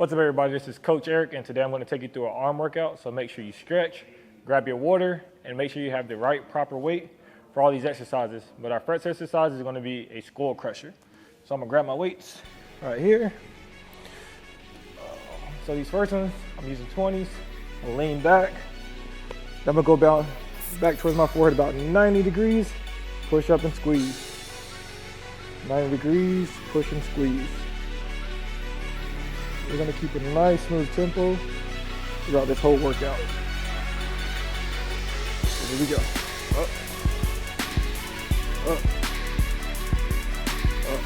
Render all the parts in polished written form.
What's up, everybody? This is Coach Eric, and today I'm going to take you through an arm workout. So make sure you stretch, grab your water, and make sure you have the right proper weight for all these exercises. But our first exercise is going to be a skull crusher. So I'm going to grab my weights right here. So these first ones, I'm using 20s. I'll lean back. Then I'm going to go back towards my forehead about 90 degrees. Push up and squeeze. 90 degrees, push and squeeze. We're gonna keep a nice smooth tempo throughout this whole workout. So here we go. Up, up, up.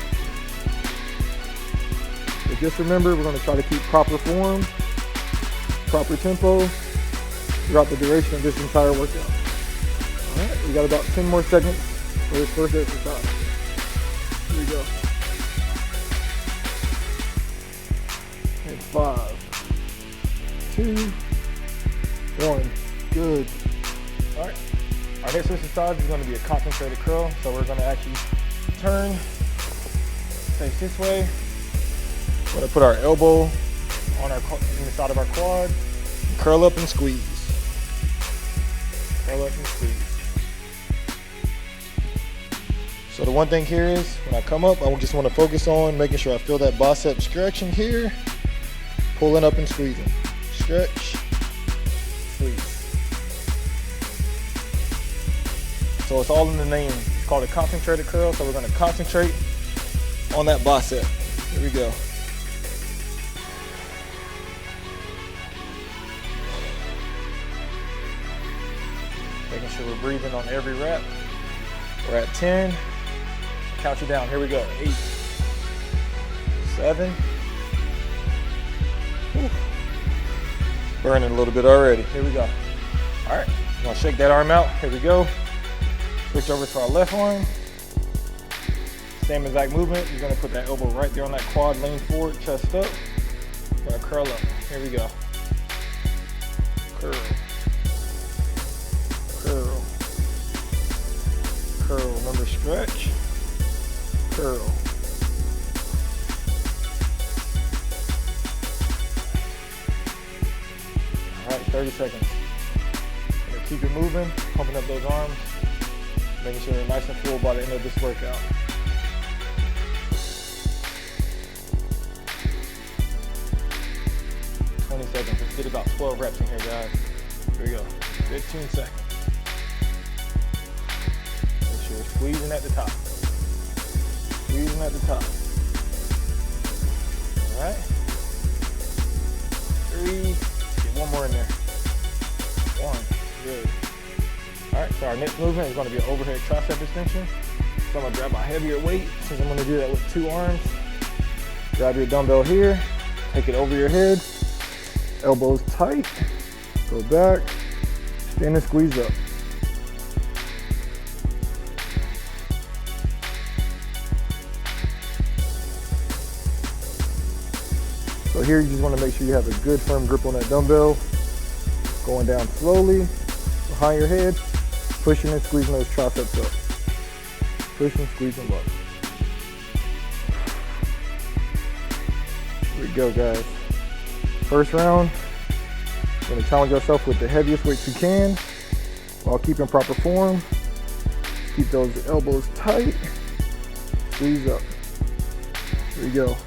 So just remember, we're gonna try to keep proper form, proper tempo throughout the duration of this entire workout. All right, we got about 10 more seconds for this first exercise. Here we go. And 5, 2, 1. Good. All right. Our next exercise is going to be a concentrated curl. So we're going to actually turn, face this way. We're going to put our elbow on the side of our quad. Curl up and squeeze. Curl up and squeeze. So the one thing here is, when I come up, I just want to focus on making sure I feel that bicep stretching here, pulling up and squeezing. Stretch, squeeze. So it's all in the name. It's called a concentrated curl, so we're going to concentrate on that bicep. Here we go. Making sure we're breathing on every rep. We're at 10. Count you down. Here we go. 8, 7. Whew. Burning a little bit already. Here we go. All right. I'm going to shake that arm out. Here we go. Switch over to our left arm. Same exact movement. You're going to put that elbow right there on that quad. Lean forward, chest up. We're going to curl up. Here we go. Curl. Curl. Curl. Remember, stretch. Curl. All right, 30 seconds. Gonna keep it moving, pumping up those arms, making sure they're nice and full by the end of this workout. Seconds. Let's get about 12 reps in here, guys. Here we go. 15 seconds. Make sure we're squeezing at the top. Squeezing at the top. All right. 3. Get one more in there. 1. Good. All right. So our next movement is going to be an overhead tricep extension. So I'm going to grab my heavier weight since I'm going to do that with 2 arms. Grab your dumbbell here. Take it over your head. Elbows tight. Go back. Stand and squeeze up. So here you just want to make sure you have a good firm grip on that dumbbell. Going down slowly behind your head, pushing and squeezing those triceps up. Push and squeeze them up. Here we go, guys. First round, you're going to challenge yourself with the heaviest weights you can while keeping proper form. Keep those elbows tight. Squeeze up. Here we go.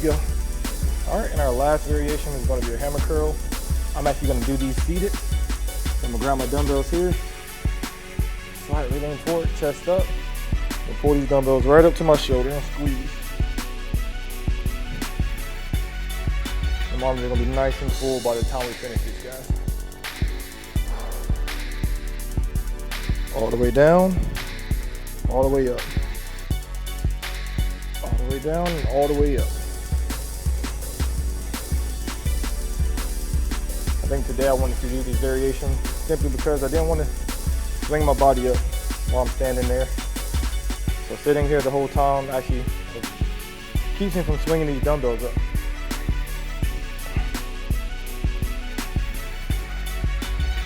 Go. All right, and our last variation is going to be a hammer curl. I'm actually going to do these seated. So I'm going to grab my dumbbells here, slightly lean forward, chest up, and pull these dumbbells right up to my shoulder and squeeze. The arms are going to be nice and full by the time we finish this, guys. All the way down, all the way up. All the way down and all the way up. I think today I wanted to do these variations simply because I didn't want to swing my body up while I'm standing there. So sitting here the whole time actually keeps me from swinging these dumbbells up.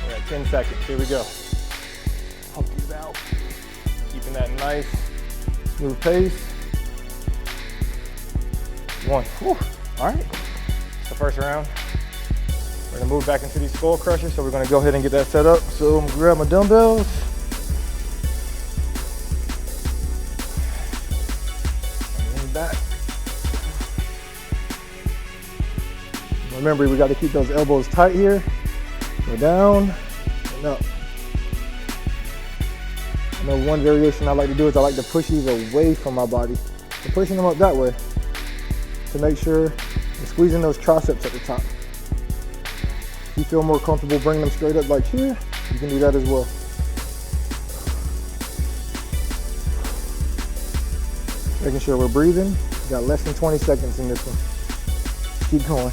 We're at 10 seconds. Here we go. Pump these out. Keeping that nice, smooth pace. 1. Whew. All right, it's the first round. We're gonna move back into these skull crushers, so we're gonna go ahead and get that set up. So I'm gonna grab my dumbbells. Lean back. Remember, we gotta keep those elbows tight here. Go down and up. I know one variation I like to do is I like to push these away from my body. So pushing them up that way to make sure I'm squeezing those triceps at the top. If you feel more comfortable bringing them straight up like here, you can do that as well. Making sure we're breathing. We got less than 20 seconds in this one. Keep going.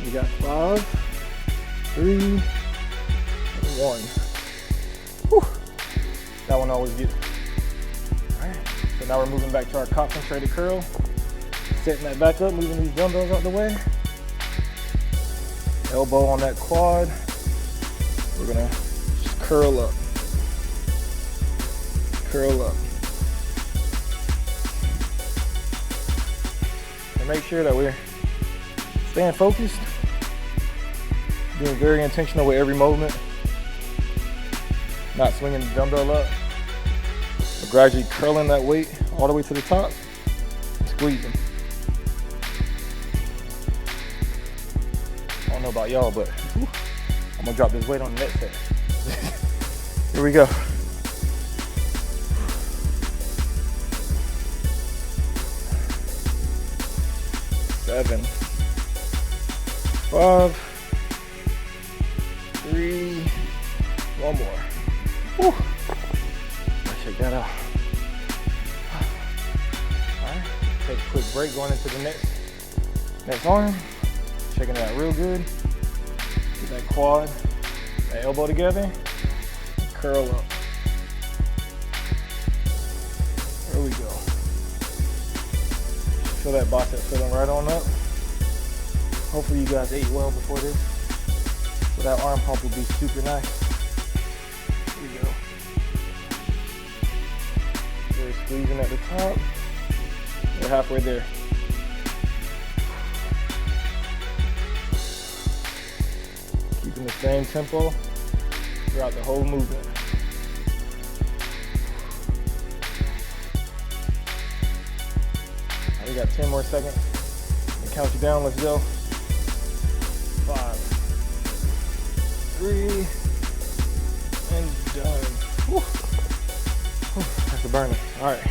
We got 5, 3, 1. Whew. That one always gets. All right. So now we're moving back to our concentrated curl. Setting that back up, moving these dumbbells out the way. Elbow on that quad. We're gonna just curl up. Curl up. And make sure that we're staying focused. Being very intentional with every movement. Not swinging the dumbbell up, but gradually curling that weight all the way to the top and squeezing. I don't know about y'all, but whew, I'm gonna drop this weight on the next set. Here we go. Seven, 5, 3, 1 more. Whew. Let's check that out. All right, take a quick break going into the next arm. Checking it out real good. Get that quad, that elbow together, and curl up. There we go. Feel that bicep filling right on up. Hopefully you guys ate well before this, so that arm pump will be super nice. Here we go. We're squeezing at the top. We're halfway there. Keeping the same tempo throughout the whole movement. We got 10 more seconds. I'm gonna count you down. Let's go. 5, 3, and done. Whew. Whew. That's a burner. All right.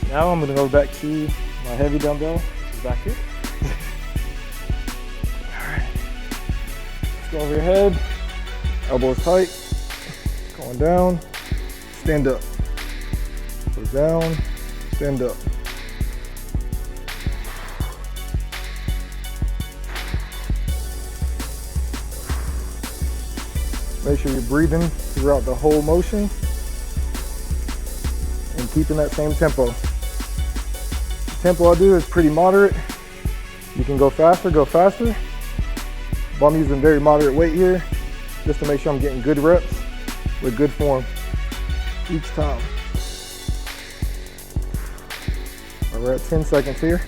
Now I'm gonna go back to my heavy dumbbell, which is back here. All right. Let's go over your head. Elbows tight. Going down. Stand up. Go down. Stand up. Make sure you're breathing throughout the whole motion and keeping that same tempo. The tempo I do is pretty moderate. You can go faster, but I'm using very moderate weight here just to make sure I'm getting good reps with good form each time. All right, we're at 10 seconds here.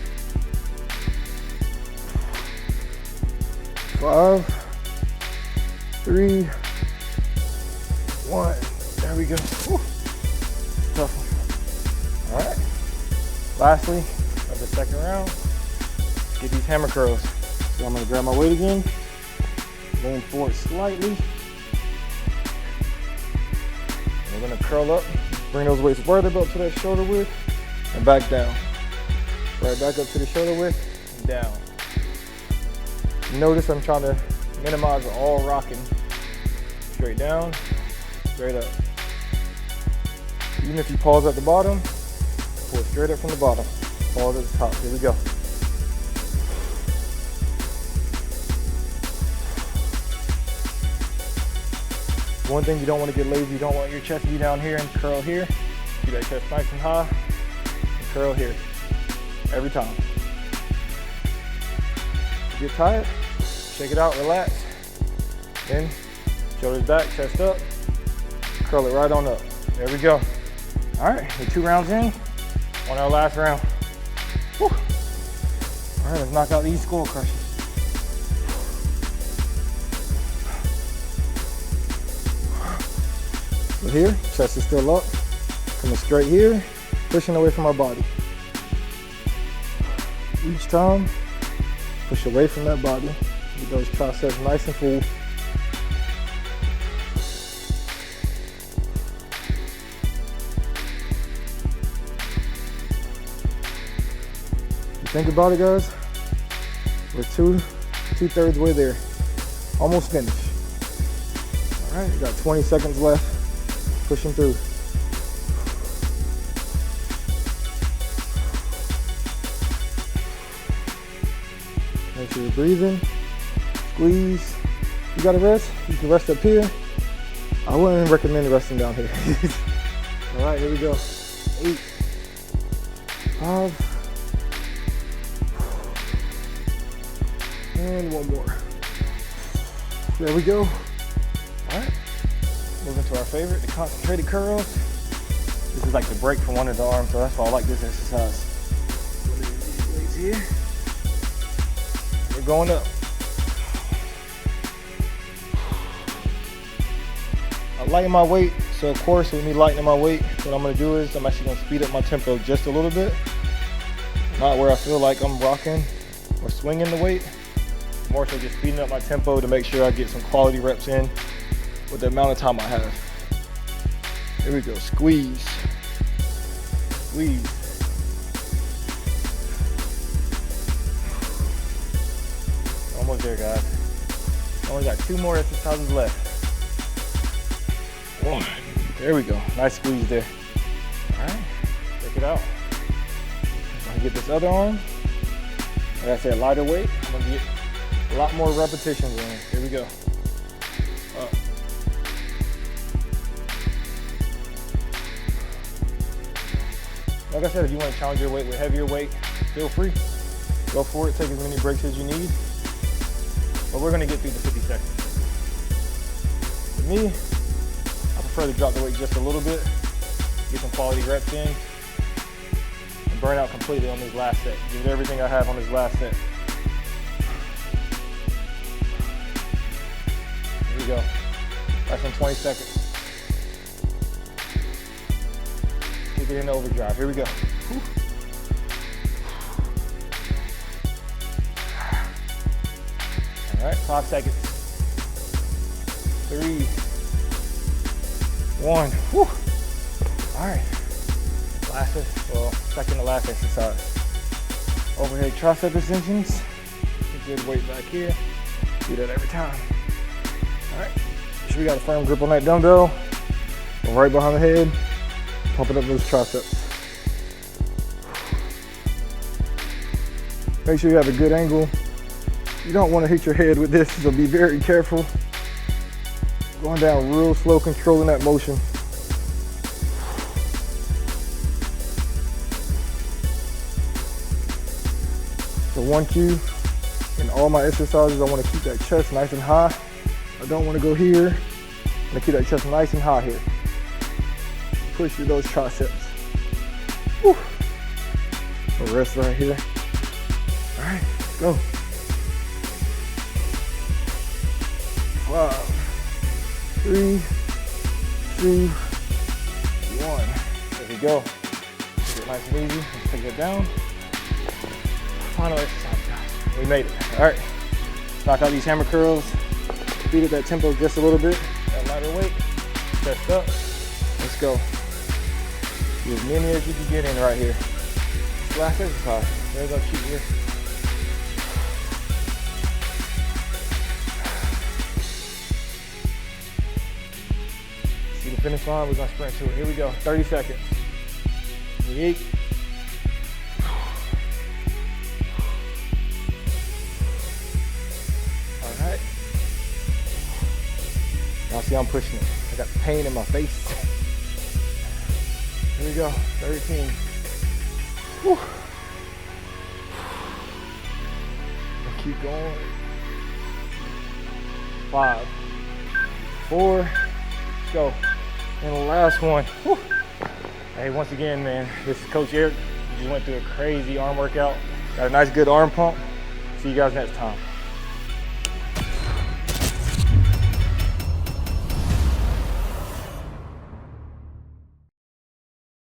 5, 3, 1. There we go. Whew. Tough one. All right. Lastly, of the second round, let's get these hammer curls. So I'm gonna grab my weight again, lean forward slightly. We're gonna curl up, bring those weights further up to that shoulder width, and back down. Right back up to the shoulder width, and down. Notice I'm trying to minimize all rocking. Straight down, straight up. Even if you pause at the bottom, pull straight up from the bottom. Pause at the top. Here we go. One thing you don't want to get lazy, you don't want your chest to be down here and curl here. Keep that chest nice and high and curl here. Every time. Get tired, shake it out, relax. Then shoulders back, chest up, curl it right on up. There we go. All right, we're 2 rounds in on our last round. Whew. All right, let's knock out these skull crushes. So here, chest is still up, coming straight here, pushing away from our body. Each time, push away from that body. Get those triceps nice and full. Think about it, guys. We're two-thirds way there. Almost finished. All right, we got 20 seconds left. Pushing through. Make sure you're breathing. Squeeze. You gotta rest. You can rest up here. I wouldn't recommend resting down here. All right, here we go. 8, 5. And one more. There we go. All right. Moving to our favorite, the concentrated curls. This is like the break from one of the arms, so that's why I like this exercise. These weights here. We're going up. I lighten my weight, so of course with me lightening my weight, what I'm gonna do is I'm actually gonna speed up my tempo just a little bit. Not where I feel like I'm rocking or swinging the weight. More so just speeding up my tempo to make sure I get some quality reps in with the amount of time I have. Here we go, squeeze, squeeze. Almost there, guys. Only got 2 more exercises left. 1, there we go, nice squeeze there. All right, check it out. I'm gonna get this other arm. Like I said, lighter weight. I'm gonna get a lot more repetitions in. Here we go. Up. Like I said, if you want to challenge your weight with heavier weight, feel free. Go for it, take as many breaks as you need. But we're gonna get through the 50 seconds. For me, I prefer to drop the weight just a little bit, get some quality reps in, and burn out completely on this last set. Give it everything I have on this last set. Here we go. Less than 20 seconds. Kick it into overdrive. Here we go. Whew. All right, 5 seconds. 3, 1. Whew. All right. Second to last exercise. Overhead tricep extensions. Good weight back here. Do that every time. All right. Make sure we got a firm grip on that dumbbell. Go right behind the head. Pumping up those triceps. Make sure you have a good angle. You don't want to hit your head with this, so be very careful. Going down real slow, controlling that motion. So 1 cue in all my exercises, I want to keep that chest nice and high. I don't want to go here. I want to keep that chest nice and high here. Push through those triceps. Whew. A rest right here. All right, go. 5, 3, 2, 1. There we go. Take it nice and easy. Let's take it down. Final exercise, guys. We made it. All right. Let's knock out these hammer curls. Speed up that tempo just a little bit. That lighter weight. Chest up. Let's go. Do as many as you can get in right here. This last exercise. There we go. Cheat here. See the finish line? We're gonna sprint to it. Here we go. 30 seconds. Yeet. All right. Now see, I'm pushing it. I got pain in my face. Here we go. 13. Whew. Keep going. 5, 4, go. And the last one. Whew. Hey, once again, man, this is Coach Eric. Just went through a crazy arm workout. Got a nice good arm pump. See you guys next time.